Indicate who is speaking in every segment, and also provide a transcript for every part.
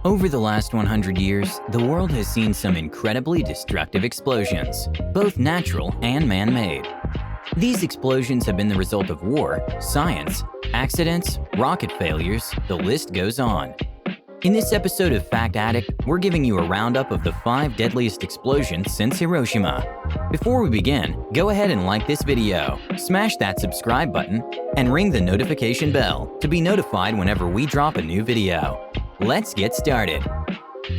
Speaker 1: Over the last 100 years, the world has seen some incredibly destructive explosions, both natural and man-made. These explosions have been the result of war, science, accidents, rocket failures, the list goes on. In this episode of Fact Addict, we're giving you a roundup of the 5 deadliest explosions since Hiroshima. Before we begin, go ahead and like this video, smash that subscribe button, and ring the notification bell to be notified whenever we drop a new video. Let's get started.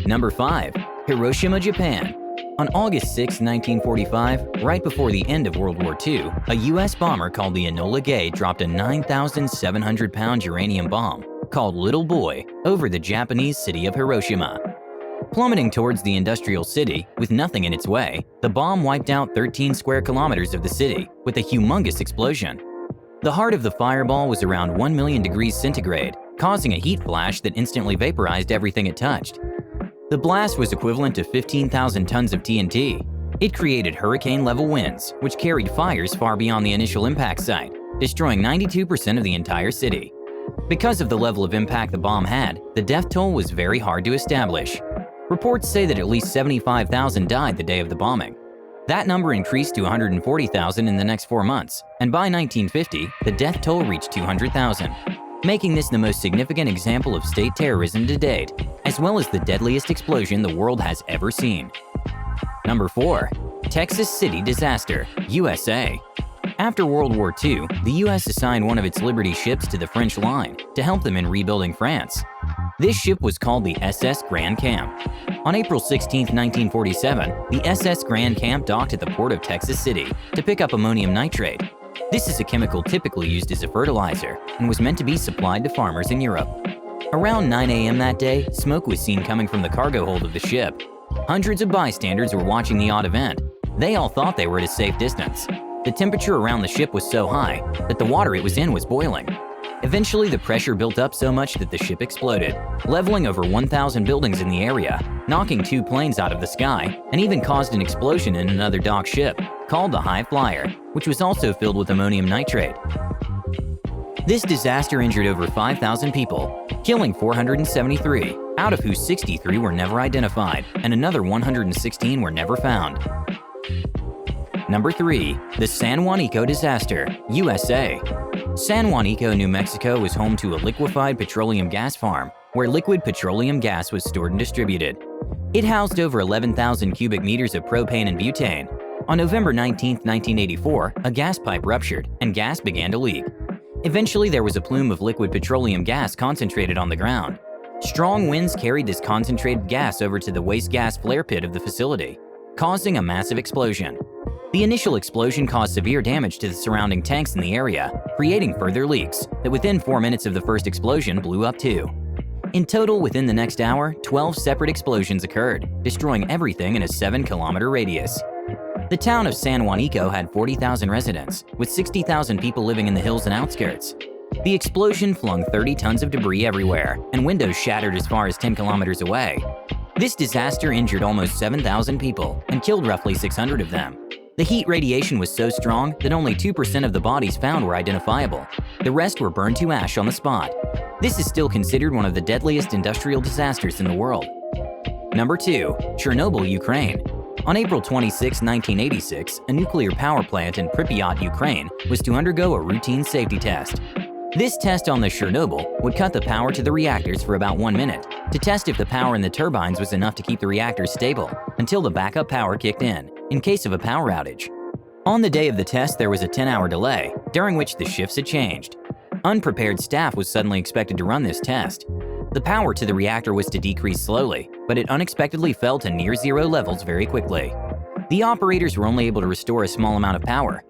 Speaker 1: Number 5. Hiroshima, Japan. On August 6, 1945, right before the end of World War II, a U.S. bomber called the Enola Gay dropped a 9,700-pound uranium bomb called Little Boy over the Japanese city of Hiroshima. Plummeting towards the industrial city with nothing in its way, the bomb wiped out 13 square kilometers of the city with a humongous explosion. The heart of the fireball was around 1 million degrees centigrade, causing a heat flash that instantly vaporized everything it touched. The blast was equivalent to 15,000 tons of TNT. It created hurricane-level winds, which carried fires far beyond the initial impact site, destroying 92% of the entire city. Because of the level of impact the bomb had, the death toll was very hard to establish. Reports say that at least 75,000 died the day of the bombing. That number increased to 140,000 in the next 4 months, and by 1950, the death toll reached 200,000, making this the most significant example of state terrorism to date, as well as the deadliest explosion the world has ever seen. Number 4. Texas City Disaster, USA. After World War II, the U.S. assigned one of its Liberty ships to the French line to help them in rebuilding France. This ship was called the SS Grand Camp. On April 16, 1947, the SS Grand Camp docked at the port of Texas City to pick up ammonium nitrate. This is a chemical typically used as a fertilizer and was meant to be supplied to farmers in Europe. Around 9 a.m. that day, smoke was seen coming from the cargo hold of the ship. Hundreds of bystanders were watching the odd event. They all thought they were at a safe distance. The temperature around the ship was so high that the water it was in was boiling. Eventually, the pressure built up so much that the ship exploded, leveling over 1,000 buildings in the area, knocking 2 planes out of the sky, and even caused an explosion in another docked ship, called the High Flyer, which was also filled with ammonium nitrate. This disaster injured over 5,000 people, killing 473, out of whom 63 were never identified, and another 116 were never found. Number 3. The San Juanico Disaster, USA. San Juanico, New Mexico was home to a liquefied petroleum gas farm where liquid petroleum gas was stored and distributed. It housed over 11,000 cubic meters of propane and butane. On November 19, 1984, a gas pipe ruptured and gas began to leak. Eventually, there was a plume of liquid petroleum gas concentrated on the ground. Strong winds carried this concentrated gas over to the waste gas flare pit of the facility, causing a massive explosion. The initial explosion caused severe damage to the surrounding tanks in the area, creating further leaks that within 4 minutes of the first explosion blew up too. In total, within the next hour, 12 separate explosions occurred, destroying everything in a 7-kilometer radius. The town of San Juanico had 40,000 residents, with 60,000 people living in the hills and outskirts. The explosion flung 30 tons of debris everywhere, and windows shattered as far as 10 kilometers away. This disaster injured almost 7,000 people and killed roughly 600 of them. The heat radiation was so strong that only 2% of the bodies found were identifiable. The rest were burned to ash on the spot. This is still considered one of the deadliest industrial disasters in the world. Number 2. Chernobyl, Ukraine. On April 26, 1986, a nuclear power plant in Pripyat, Ukraine, was to undergo a routine safety test. This test on the Chernobyl would cut the power to the reactors for about 1 minute to test if the power in the turbines was enough to keep the reactors stable until the backup power kicked in case of a power outage. On the day of the test, there was a 10-hour delay, during which the shifts had changed. Unprepared staff was suddenly expected to run this test. The power to the reactor was to decrease slowly, but it unexpectedly fell to near zero levels very quickly. The operators were only able to restore a small amount of power.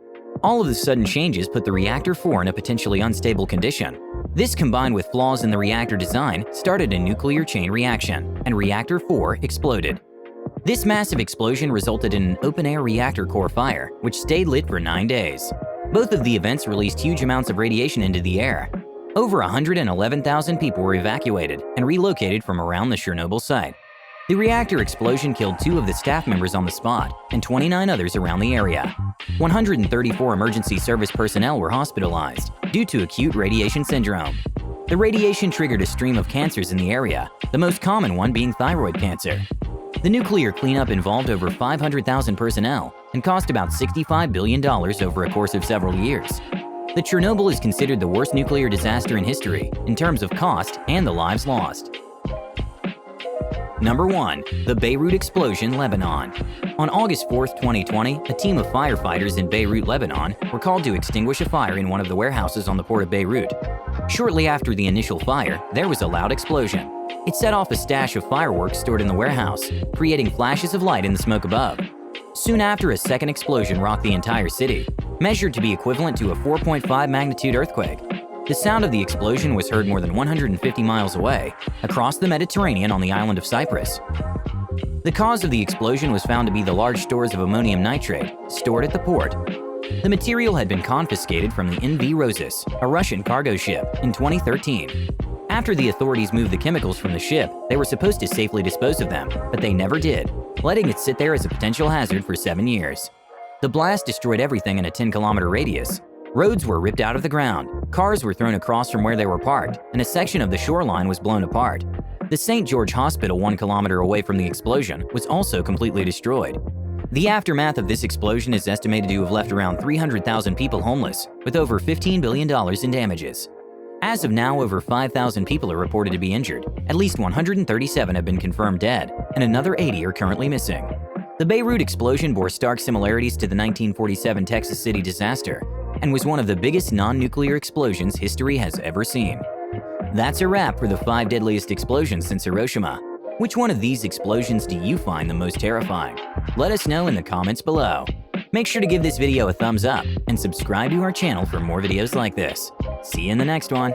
Speaker 1: All of the sudden changes put the reactor 4 in a potentially unstable condition. This, combined with flaws in the reactor design, started a nuclear chain reaction, and reactor 4 exploded. This massive explosion resulted in an open-air reactor core fire, which stayed lit for 9 days. Both of the events released huge amounts of radiation into the air. Over 111,000 people were evacuated and relocated from around the Chernobyl site. The reactor explosion killed 2 of the staff members on the spot and 29 others around the area. 134 emergency service personnel were hospitalized due to acute radiation syndrome. The radiation triggered a stream of cancers in the area, the most common one being thyroid cancer. The nuclear cleanup involved over 500,000 personnel and cost about $65 billion over a course of several years. The Chernobyl is considered the worst nuclear disaster in history in terms of cost and the lives lost. Number 1. The Beirut Explosion, Lebanon. On August 4, 2020, a team of firefighters in Beirut, Lebanon, were called to extinguish a fire in one of the warehouses on the port of Beirut. Shortly after the initial fire, there was a loud explosion. It set off a stash of fireworks stored in the warehouse, creating flashes of light in the smoke above. Soon after, a second explosion rocked the entire city, measured to be equivalent to a 4.5 magnitude earthquake. The sound of the explosion was heard more than 150 miles away, across the Mediterranean on the island of Cyprus. The cause of the explosion was found to be the large stores of ammonium nitrate stored at the port. The material had been confiscated from the NV Rosis, a Russian cargo ship, in 2013. After the authorities moved the chemicals from the ship, they were supposed to safely dispose of them, but they never did, letting it sit there as a potential hazard for 7 years. The blast destroyed everything in a 10-kilometer radius. Roads were ripped out of the ground, cars were thrown across from where they were parked, and a section of the shoreline was blown apart. The St. George Hospital 1 kilometer away from the explosion was also completely destroyed. The aftermath of this explosion is estimated to have left around 300,000 people homeless, with over $15 billion in damages. As of now, over 5,000 people are reported to be injured, at least 137 have been confirmed dead, and another 80 are currently missing. The Beirut explosion bore stark similarities to the 1947 Texas City disaster, and was one of the biggest non-nuclear explosions history has ever seen. That's a wrap for the 5 deadliest explosions since Hiroshima. Which one of these explosions do you find the most terrifying? Let us know in the comments below. Make sure to give this video a thumbs up and subscribe to our channel for more videos like this. See you in the next one.